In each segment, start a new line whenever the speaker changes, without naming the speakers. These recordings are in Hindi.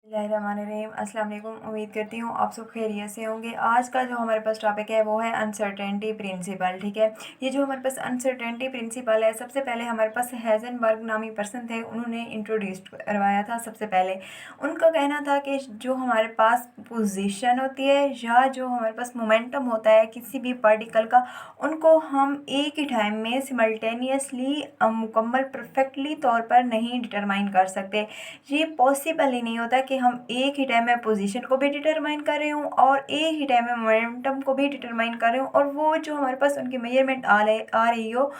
बिस्मिल्लाहिर्रहमानिर्रहीम। अस्सलाम वालेकुम। उम्मीद करती हूँ आप सब खैरियत से होंगे। आज का जो हमारे पास टॉपिक है वो है अनसर्टेनिटी प्रिंसिपल। ठीक है, ये जो हमारे पास अनसर्टेनिटी प्रिंसिपल है, सबसे पहले हमारे पास हेज़नबर्ग नामी पर्सन थे, उन्होंने इंट्रोड्यूस करवाया था। सबसे पहले उनका कहना था कि जो हमारे पास पोजीशन होती है या जो हमारे पास मोमेंटम होता है किसी भी पार्टिकल का, उनको हम एक ही टाइम में सिमल्टेनियसली मुकम्मल परफेक्टली तौर पर नहीं डिटरमाइन कर सकते। ये पॉसिबल ही नहीं होता कि हम एक ही टाइम में पोजीशन को भी डिटरमाइन कर रहे हूँ और एक ही टाइम में मोमेंटम को भी डिटरमाइन कर रहे हूँ, और वो जो हमारे पास उनकी मेजरमेंट आ रही हो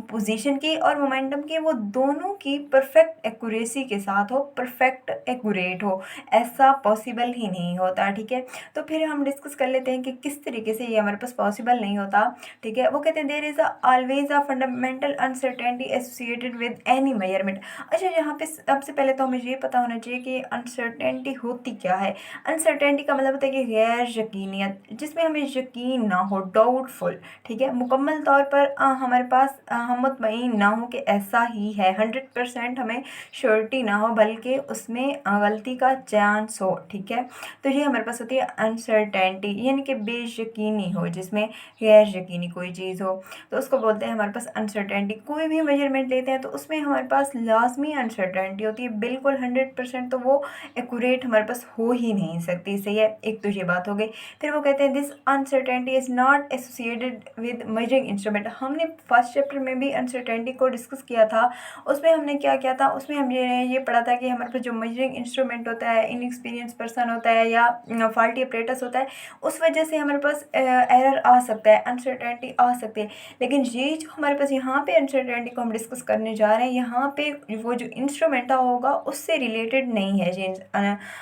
पोजीशन की और मोमेंटम की, वो दोनों की परफेक्ट एक्यूरेसी के साथ हो, परफेक्ट एक्यूरेट हो। ऐसा पॉसिबल ही नहीं होता। ठीक है, तो फिर हम डिस्कस कर लेते हैं कि किस तरीके से ये हमारे पास पॉसिबल नहीं होता। ठीक है, वो कहते हैं there is always a fundamental uncertainty associated with any measurement. अच्छा, यहाँ पे सबसे पहले तो हमें ये पता होना चाहिए कि अनसर्टेनिटी होती क्या है। अनसर्टेनिटी का मतलब होता है कि गैर यकीनियत, जिसमें हमें यकीन ना हो, डाउटफुल। ठीक है, मुकम्मल तौर पर हमारे पास हम मुतमईन ना हो कि ऐसा ही है, 100% हमें श्योरिटी ना हो, बल्कि उसमें गलती का चांस हो। ठीक है, तो ये हमारे पास होती है अनसर्टेनिटी, यानी कि बेयकीनी हो, जिसमें गैर यकीनी कोई चीज़ हो, तो उसको बोलते हैं हमारे पास अनसर्टेनिटी। कोई भी मेजरमेंट लेते हैं तो उसमें हमारे पास लाजमी अनसर्टेनिटी होती है, बिल्कुल 100% तो वो एक्यूरेट हमारे पास हो ही नहीं सकती। सही है, एक तो ये बात हो गई। फिर वो कहते हैं this uncertainty is not associated with measuring instrument. हमने फर्स्ट चैप्टर में भी अनसर्टेनिटी को डिस्कस किया था। उसमें हमने क्या किया था, उसमें हमने ये पढ़ा था कि हमारे पास जो मेजरिंग इंस्ट्रूमेंट होता है, इनएक्सपीरियंस पर्सन होता है या फॉल्टी अपरेटस होता है, उस वजह से हमारे पास एरर आ सकता है, अनसर्टेनिटी आ सकती है। लेकिन ये जो हमारे पास यहाँ पे अनसर्टेनिटी को हम डिस्कस करने जा रहे हैं, यहाँ पे वो जो इंस्ट्रूमेंट होगा उससे रिलेटेड नहीं है ये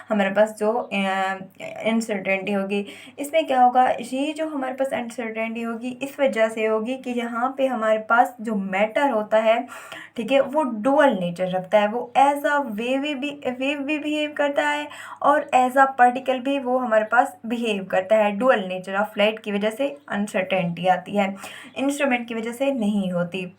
हमारे पास जो अनसर्टेनिटी होगी। इसमें क्या होगा, ये जो हमारे पास अनसर्टेनिटी होगी इस वजह से होगी कि यहाँ पे हमारे पास जो मैटर होता है, ठीक है, वो डुअल नेचर रखता है। वो एज अ वेव भी बिहेव करता है और एज अ पार्टिकल भी वो हमारे पास बिहेव करता है। डुअल नेचर ऑफ लाइट की वजह से अनसर्टेनिटी आती है, इंस्ट्रूमेंट की वजह से नहीं होती।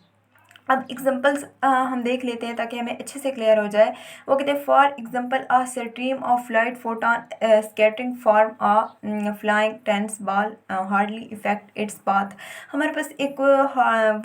अब एग्जांपल्स हम देख लेते हैं ताकि हमें अच्छे से क्लियर हो जाए। वो कहते हैं for example a stream of light photon scattering form a flying tennis ball hardly effect its path. हमारे पास एक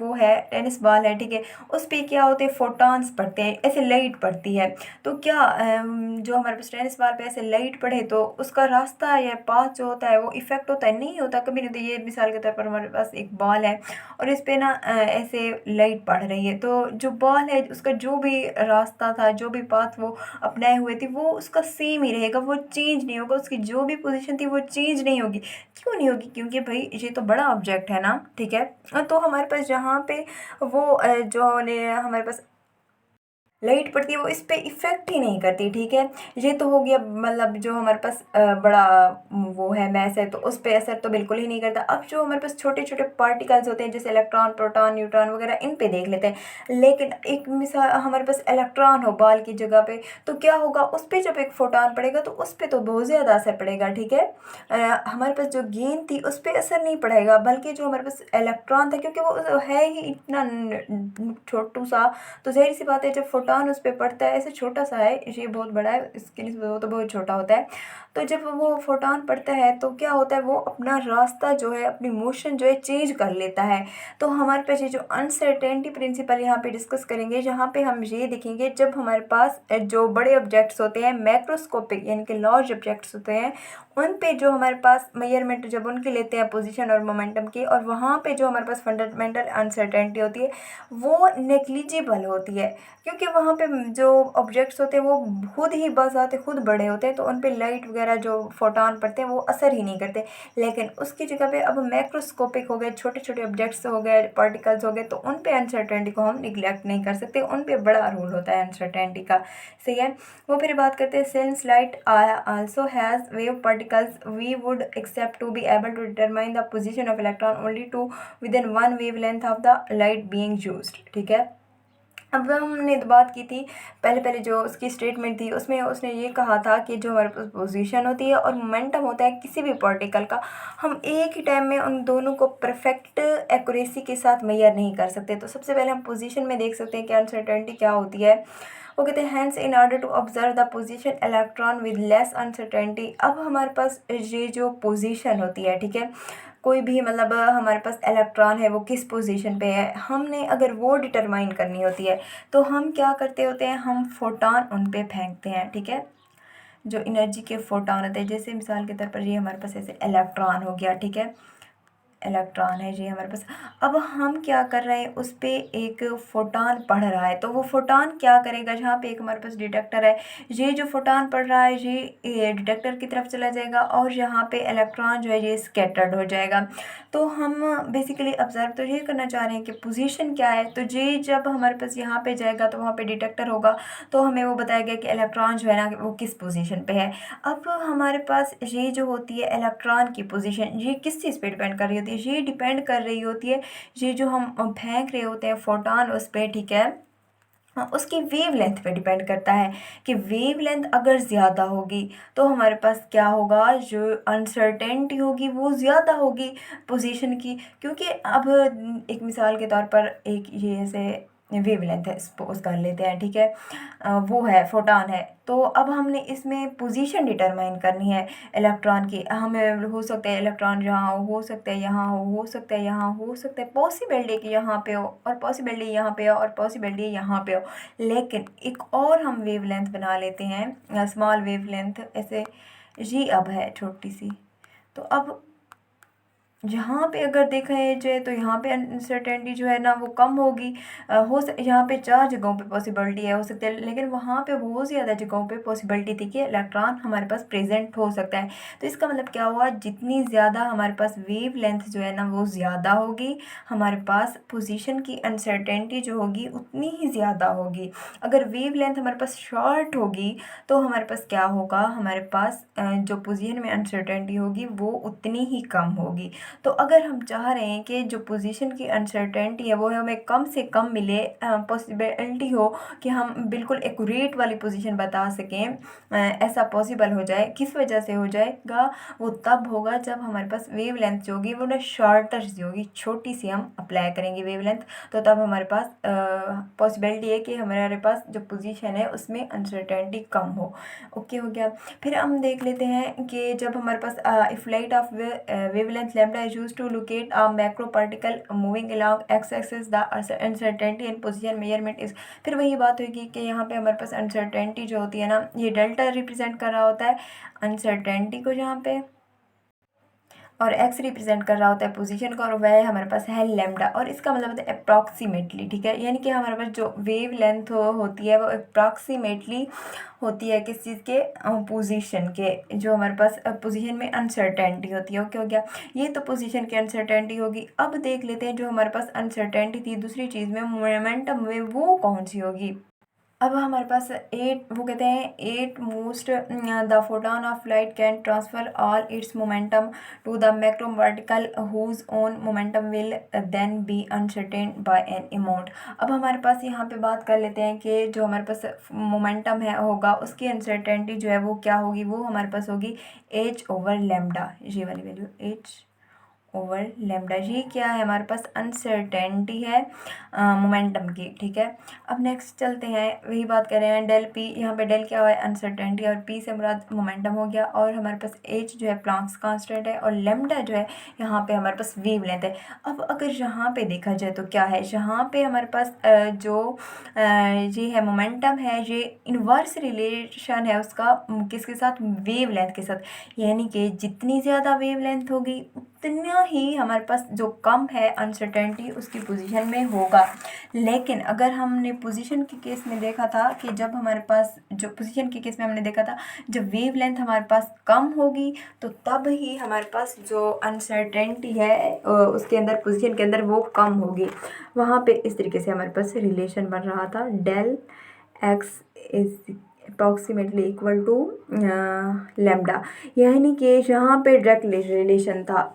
वो है टेनिस बॉल है, ठीक है, उस पर क्या होते हैं, फोटॉन्स पड़ते हैं, ऐसे लाइट पड़ती है। तो क्या जो हमारे पास टेनिस बॉल पे ऐसे लाइट पड़े तो उसका रास्ता या पाथ जो होता है वो इफेक्ट होता है, नहीं होता, कभी नहीं होता। ये मिसाल के तौर पर हमारे पास एक बॉल है और इस पे ना ऐसे लाइट पड़ रही है, तो जो बॉल है उसका जो भी रास्ता था, जो भी पाथ वो अपनाए हुए थी, वो उसका सेम ही रहेगा, वो चेंज नहीं होगा। उसकी जो भी पोजीशन थी वो चेंज नहीं होगी। क्यों नहीं होगी? क्योंकि भाई ये तो बड़ा ऑब्जेक्ट है ना। ठीक है, तो हमारे पास जहाँ पे वो हमारे पास लाइट पड़ती है वो इस पे इफ़ेक्ट ही नहीं करती। ठीक है, ये तो हो गया, मतलब जो हमारे पास बड़ा वो है मैस है तो उस पे असर तो बिल्कुल ही नहीं करता। अब जो हमारे पास छोटे छोटे पार्टिकल्स होते हैं जैसे इलेक्ट्रॉन, प्रोटॉन, न्यूट्रॉन वगैरह, इन पे देख लेते हैं। लेकिन एक मिसाल हमारे पास इलेक्ट्रॉन हो बॉल की जगह पे, तो क्या होगा, उस पर जब एक फोटॉन पड़ेगा तो उस पर तो बहुत ज़्यादा असर पड़ेगा। ठीक है, हमारे पास जो गेंद थी उस पर असर नहीं पड़ेगा, बल्कि जो हमारे पास इलेक्ट्रॉन था, क्योंकि वो है ही इतना छोटू सा, तो ज़ाहिर सी बात है जब फोटॉन उस पर पड़ता है, ऐसे छोटा सा है, ये बहुत बड़ा है, इसके लिए वो तो बहुत छोटा होता है। तो जब वो फोटॉन पड़ता है तो क्या होता है, वो अपना रास्ता जो है, अपनी मोशन जो है चेंज कर लेता है। तो हमारे पास ये जो अनसर्टेनिटी प्रिंसिपल यहाँ पे डिस्कस करेंगे, जहाँ पे हम ये देखेंगे जब हमारे पास जो बड़े ऑब्जेक्ट्स होते हैं, मैक्रोस्कोपिक यानी कि लार्ज ऑब्जेक्ट्स होते हैं, उन पे जो हमारे पास मेजरमेंट जब उनकी लेते हैं पोजीशन और मोमेंटम की, और वहाँ पे जो हमारे पास फंडामेंटल अनसर्टेनिटी होती है वो नेग्लिजिबल होती है, क्योंकि वहाँ पे जो ऑब्जेक्ट्स होते हैं वो खुद ही बस आते, खुद बड़े होते हैं, तो उन पे लाइट वगैरह जो फोटॉन पड़ते हैं वो असर ही नहीं करते। लेकिन उसकी जगह पे अब मैक्रोस्कोपिक हो गए, छोटे छोटे ऑब्जेक्ट्स हो गए, पार्टिकल्स हो गए, तो उन पे अनसर्टेनिटी को हम निगलेक्ट नहीं कर सकते, उन पे बड़ा रोल होता है अनसर्टेनिटी का। सही है, वो फिर बात करते हैं since light also has wave particles we would except to be able to determine the position of electron only to within one wavelength of the light being used. ठीक है, अब हमने तो बात की थी पहले पहले, जो उसकी स्टेटमेंट थी उसमें उसने ये कहा था कि जो हमारे पास पोजीशन होती है और मोमेंटम होता है किसी भी पार्टिकल का, हम एक ही टाइम में उन दोनों को परफेक्ट एक्यूरेसी के साथ मेजर नहीं कर सकते। तो सबसे पहले हम पोजीशन में देख सकते हैं कि अनसर्टेनिटी क्या होती है। वो कहते हैं hence in order to observe the position electron with less uncertainty. अब हमारे पास ये जो पोजीशन होती है, ठीक है, कोई भी मतलब हमारे पास इलेक्ट्रॉन है वो किस पोजीशन पे है, हमने अगर वो डिटरमाइन करनी होती है तो हम क्या करते होते हैं, हम फोटॉन उन पे फेंकते हैं, ठीक है, जो एनर्जी के फोटॉन होते हैं। जैसे मिसाल के तौर पर ये हमारे पास ऐसे इलेक्ट्रॉन हो गया, ठीक है, इलेक्ट्रॉन है ये हमारे पास। अब हम क्या कर रहे हैं, उस पे एक फोटॉन पढ़ रहा है, तो वो फोटॉन क्या करेगा, जहाँ पे एक हमारे पास डिटेक्टर है, ये जो फोटॉन पढ़ रहा है ये डिटेक्टर की तरफ चला जाएगा और यहाँ पे इलेक्ट्रॉन जो है ये स्कैटर्ड हो जाएगा। तो हम बेसिकली ऑब्जर्व तो ये करना चाह रहे हैं कि पोजीशन क्या है, तो ये जब हमारे पास यहाँ पे जाएगा तो वहाँ पे डिटेक्टर होगा, तो हमें वो बताएगा कि इलेक्ट्रॉन जो है ना वो किस पोजीशन पे है। अब हमारे पास ये जो होती है इलेक्ट्रॉन की पोजीशन, ये किस चीज़ पे डिपेंड कर रही होती है, ये डिपेंड कर रही होती है ये जो हम फेंक रहे होते हैं फोटॉन उस पर, ठीक है, उसकी वेवलेंथ पे डिपेंड करता है कि वेवलेंथ अगर ज़्यादा होगी तो हमारे पास क्या होगा, जो अनसर्टेनिटी होगी वो ज़्यादा होगी पोजीशन की। क्योंकि अब एक मिसाल के तौर पर एक ये ऐसे वेवलेंथ है, सपोज कर लेते हैं, ठीक है, वो है फोटॉन है, तो अब हमने इसमें पोजीशन डिटरमाइन करनी है इलेक्ट्रॉन की। हमें हो सकता है इलेक्ट्रॉन यहाँ हो सकता है यहाँ हो सकता है यहाँ हो सकता है, पॉसिबिलिटी कि यहाँ पे हो और पॉसिबिलिटी यहाँ पे हो और पॉसिबिलिटी यहाँ पे हो। लेकिन एक और हम वेवलेंथ बना लेते हैं, स्मॉल वेवलेंथ, ऐसे जी अब है छोटी सी, तो अब यहाँ पे अगर देखा जाए तो यहाँ पे अनसर्टेनिटी जो है ना वो कम होगी। यहाँ पे 4 जगहों पे पॉसिबिलिटी है, हो सकता है, लेकिन वहाँ पे बहुत ज़्यादा जगहों पे पॉसिबिलिटी थी कि इलेक्ट्रॉन हमारे पास प्रेजेंट हो सकता है। तो इसका मतलब क्या हुआ, जितनी ज़्यादा हमारे पास वेव लेंथ जो है ना वो ज़्यादा होगी, हमारे पास पोजीशन की अनसर्टेनिटी जो होगी उतनी ही ज़्यादा होगी। अगर वेव लेंथ हमारे पास शॉर्ट होगी तो हमारे पास क्या होगा, हमारे पास जो पोजीशन में अनसर्टेनिटी होगी वो उतनी ही कम होगी। तो अगर हम चाह रहे हैं कि जो पोजीशन की अनसर्टेनिटी है वो हमें कम से कम मिले, पॉसिबिलिटी हो कि हम बिल्कुल एक्यूरेट वाली पोजीशन बता सकें, ऐसा पॉसिबल हो जाए, किस वजह से हो जाएगा, वो तब होगा जब हमारे पास वेव लेंथ जो होगी वो ना शॉर्टर सी होगी, छोटी सी हम अप्लाई करेंगे वेव लेंथ, तो तब हमारे पास पॉसिबिलिटी है कि हमारे पास जो पोजीशन है उसमें अनसर्टेनिटी कम हो। ओके हो गया। फिर हम देख लेते हैं कि जब हमारे पास if light of wavelength lambda is used to locate a macro particle moving along x-axis, the uncertainty in position measurement is। फिर वही बात होगी कि यहाँ पे हमारे पास अनसर्टेनिटी जो होती है ना ये डेल्टा रिप्रेजेंट कर रहा होता है अनसर्टेनिटी को यहाँ पे, और एक्स रिप्रेजेंट कर रहा होता है पोजीशन को, और वह हमारे पास है लैम्डा, और इसका मतलब होता है अप्रॉक्सीमेटली, ठीक है, यानी कि हमारे पास जो वेव लेंथ होती है वो अप्रॉक्सीमेटली होती है किस चीज़ के, पोजीशन के, जो हमारे पास पोजीशन में अनसर्टेनिटी होती है। ओके हो गया, ये तो पोजीशन की अनसर्टेनिटी होगी। अब देख लेते हैं जो हमारे पास अनसर्टेनिटी थी दूसरी चीज़ में, मोमेंटम में, वो कौन सी होगी। अब हमारे पास 8, वो कहते हैं 8 most the photon of light can transfer all its momentum to the macro particle whose own momentum will then be uncertain by an amount. अब हमारे पास यहाँ पे बात कर लेते हैं कि जो हमारे पास मोमेंटम है होगा उसकी अनसर्टेनिटी जो है वो क्या होगी, वो हमारे पास होगी h/λ, ये वाली वैल्यू h/λ। ये क्या है, हमारे पास अनसर्टेनिटी है मोमेंटम की, ठीक है। अब नेक्स्ट चलते हैं, वही बात कर रहे हैं डेल पी, यहाँ पे डेल क्या हुआ है अनसर्टेनिटी, और पी से मुराद मोमेंटम हो गया, और हमारे पास एच जो है प्लांक्स कांस्टेंट है, और लेमडा जो है यहाँ पे हमारे पास वेवलेंथ है। अब अगर यहाँ पे देखा जाए तो क्या है, यहाँ पे हमारे पास ये है मोमेंटम है, ये इनवर्स रिलेशन है उसका किसके साथ, वेवलेंथ के साथ, यानी कि जितनी ज़्यादा वेवलेंथ होगी उतना ही हमारे पास जो कम है अनसर्टेनिटी उसकी पोजीशन में होगा। लेकिन अगर हमने पोजीशन के केस में देखा था कि जब हमारे पास जो पोजीशन के केस में हमने देखा था जब वेवलेंथ हमारे पास कम होगी तो तब ही हमारे पास जो अनसर्टेनिटी है उसके अंदर पोजीशन के अंदर वो कम होगी। वहाँ पे इस तरीके से हमारे पास रिलेशन बन रहा था, del x is approximately equal to lambda, यानी कि यहाँ पे डायरेक्ट रिलेशन था।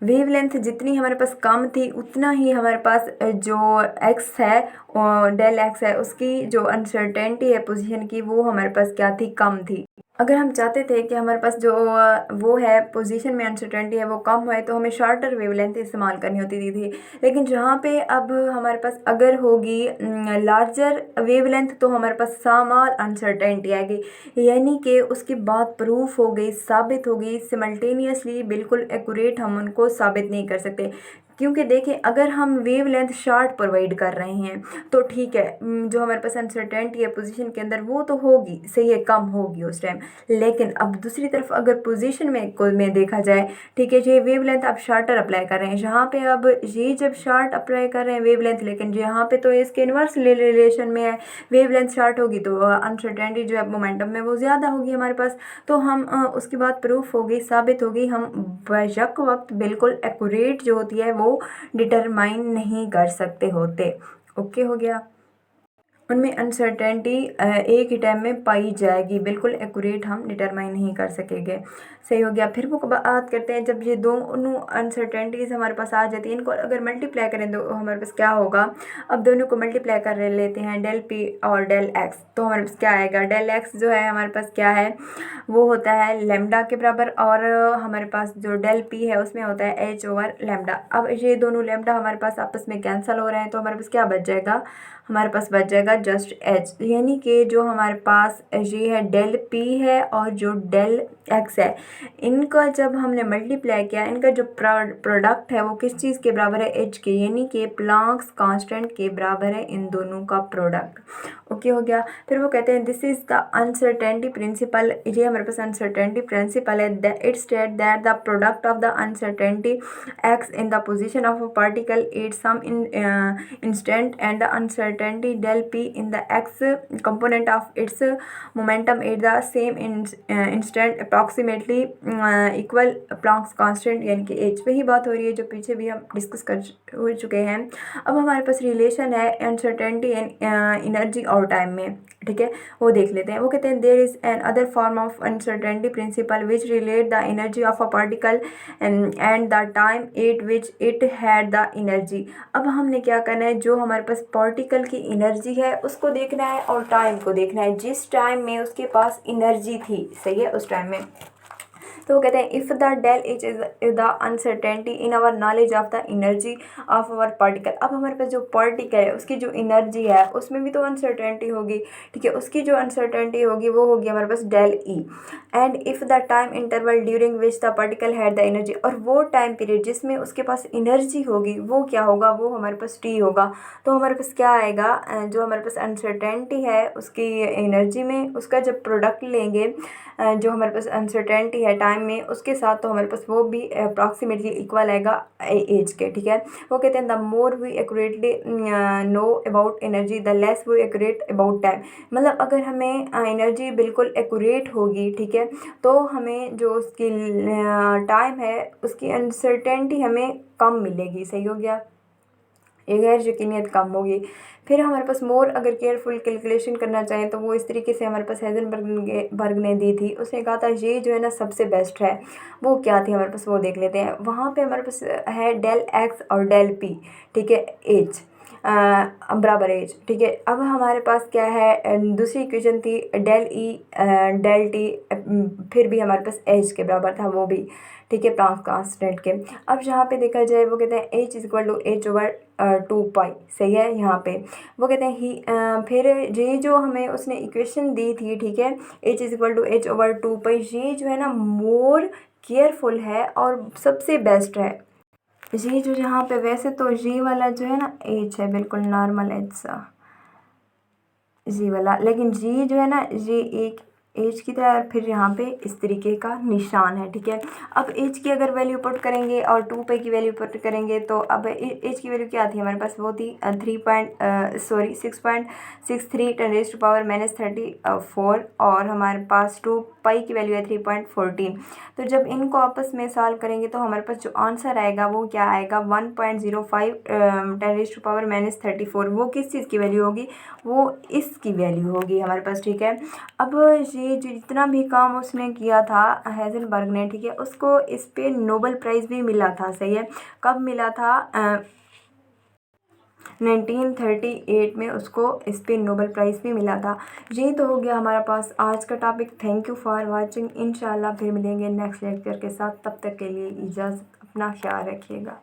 वेवलेंथ जितनी हमारे पास कम थी उतना ही हमारे पास जो एक्स है डेल एक्स है उसकी जो अनसर्टेनिटी है पोजीशन की वो हमारे पास क्या थी, कम थी। अगर हम चाहते थे कि हमारे पास जो वो है पोजीशन में अनसर्टेनिटी है वो कम है, तो हमें शॉर्टर वेवलेंथ इस्तेमाल करनी होती थी। लेकिन जहाँ पे अब हमारे पास अगर होगी लार्जर वेवलेंथ, तो हमारे पास सामाल अनसर्टेनिटी आएगी, यानी कि उसकी बात प्रूफ हो गई, साबित हो गई सिमल्टेनियसली, बिल्कुल एक्यूरेट हम उनको साबित नहीं कर सकते। क्योंकि देखें, अगर हम वेवलेंथ शार्ट प्रोवाइड कर रहे हैं तो ठीक है, जो हमारे पास अनसर्टेनिटी है पोजीशन के अंदर वो तो होगी, सही है, कम होगी उस टाइम। लेकिन अब दूसरी तरफ अगर पोजीशन में देखा जाए, ठीक है, ये वेवलेंथ आप शार्टर अप्लाई कर रहे हैं, जहाँ पे अब ये जब शार्ट अप्लाई कर रहे हैं वेवलेंथ, लेकिन यहाँ पे तो इसके इन्वर्स रिलेशन में है, वेवलेंथ शार्ट होगी तो अनसर्टेनिटी जो है मोमेंटम में वो ज़्यादा होगी हमारे पास। तो हम उसकी बात प्रूफ हो गई, साबित हो गई, हम बैक वक्त बिल्कुल एक्यूरेट जो होती है वो डिटरमाइन नहीं कर सकते होते। ओके हो गया। उनमें अनसर्टेनिटी एक ही टाइम में पाई जाएगी, बिल्कुल एक्यूरेट हम डिटरमाइन नहीं कर सकेंगे। सही हो गया। फिर वो बात करते हैं, जब ये दोनों अनसर्टेनिटीज़ हमारे पास आ जाती है, इनको अगर मल्टीप्लाई करें तो हमारे पास क्या होगा। अब दोनों को मल्टीप्लाई कर लेते हैं, डेल पी और डेल एक्स, तो हमारे पास क्या आएगा, डेल एक्स जो है हमारे पास क्या है, वो होता है लेमडा के बराबर, और हमारे पास जो डेल पी है उसमें होता है एच ओवर लेमडा। अब ये दोनों लेमडा हमारे पास आपस में कैंसिल हो रहे हैं, तो हमारे पास क्या बच जाएगा, हमारे पास बच जाएगा जस्ट एच, यानी कि जो हमारे पास ये है डेल पी है और जो डेल एक्स है, इनका जब हमने मल्टीप्लाई किया, इनका जो प्रोडक्ट है वो किस चीज़ के बराबर है, एच के, यानी कि प्लांक्स कांस्टेंट के बराबर है इन दोनों का प्रोडक्ट। ओके हो गया। फिर वो कहते हैं this is the uncertainty principle, ये हमारे पास अनसर्टेनिटी प्रिंसिपल है। It state that the product of the uncertainty x in the position of a particle at some instant and the uncertainty del p in the x component of its momentum at the same instant approximately equal Planck's constant, यानी कि h पे ही बात हो रही है जो पीछे भी हम डिस्कस कर हो चुके हैं। अब हमारे पास रिलेशन है अनसर्टेनिटी एंड एनर्जी और टाइम में, ठीक है, वो देख लेते हैं। वो कहते हैं there is another form of uncertainty principle which relate the energy of a particle and the time at which it had the energy. अब हमने क्या करना है, जो हमारे पास पार्टिकल की एनर्जी है उसको देखना है और टाइम को देखना है, जिस टाइम में उसके पास एनर्जी थी, सही है, उस टाइम में। तो वो कहते हैं if the del H is the uncertainty in our knowledge of the energy of our particle. अब हमारे पास जो पार्टिकल है उसकी जो एनर्जी है उसमें भी तो अनसर्टेनिटी होगी, ठीक है, उसकी जो अनसर्टेनिटी होगी वो होगी हमारे पास del E. And if the time interval during which the particle had the energy, और वो टाइम पीरियड जिसमें उसके पास एनर्जी होगी वो क्या होगा, वो हमारे पास टी होगा। तो हमारे पास क्या आएगा, जो हमारे पास अनसर्टेनिटी है उसकी एनर्जी में, उसका जब प्रोडक्ट लेंगे जो हमारे पास अनसर्टेनिटी है टाइम में उसके साथ, तो हमारे पास वो भी अप्रॉक्सीमेटली इक्वल आएगा एज के, ठीक है। वो कहते हैं the more we accurately know about energy the less we accurate about time. मतलब अगर हमें एनर्जी बिल्कुल एक्यूरेट होगी, ठीक है, तो हमें जो उसकी टाइम है उसकी अनसर्टेनिटी हमें कम मिलेगी, सही हो गया, ये गैर यकीनियत कम होगी। फिर हमारे पास मोर अगर केयरफुल कैलकुलेशन करना चाहें तो वो इस तरीके से हमारे पास हेजनबर्ग ने दी थी। उसने कहा था ये जो है ना सबसे बेस्ट है, वो क्या थी हमारे पास वो देख लेते हैं। वहाँ पे हमारे पास है डेल एक्स और डेल पी, ठीक है, एच बराबर एज, ठीक है। अब हमारे पास क्या है, दूसरी इक्वेशन थी डेल ई डेल टी, फिर भी हमारे पास एच के बराबर था वो भी, ठीक है, प्लांक कांस्टेंट के। अब यहाँ पे देखा जाए वो कहते हैं H is equal to H over 2 pi, सही है। यहाँ पे वो कहते हैं फिर ये जो हमें उसने इक्वेशन दी थी, ठीक है, H is equal to H over 2 pi, ये जो है ना मोर केयरफुल है और सबसे बेस्ट है। ये जो यहाँ पे वैसे तो जी वाला जो है ना एच है, बिल्कुल नॉर्मल एच सा जी वाला, लेकिन जी जो है ना ये एक एच की तरह, और फिर यहाँ पे इस तरीके का निशान है, ठीक है। अब एच की अगर वैल्यू पुट करेंगे और 2 पाई की वैल्यू पुट करेंगे तो अब एच की वैल्यू क्या थी हमारे पास, वो थी 6.63 10⁻³ और हमारे पास 2 पाई की वैल्यू है 3.14। तो जब इनको आपस में सॉल्व करेंगे तो हमारे पास जो आंसर आएगा वो क्या आएगा, 1.05 10⁻34। वो किस चीज़ की वैल्यू होगी, वो इसकी वैल्यू होगी हमारे पास, ठीक है। अब ये जितना भी काम उसने किया था हेजनबर्ग ने, ठीक है, उसको इस पे नोबेल प्राइज़ भी मिला था, सही है। कब मिला था, 1938 में उसको इस पे नोबेल प्राइज़ भी मिला था। यही तो हो गया हमारे पास आज का topic. Thank you for watching. इंशाल्लाह फिर मिलेंगे नेक्स्ट लेक्चर के साथ। तब तक के लिए इजाज़त, अपना ख्याल रखिएगा।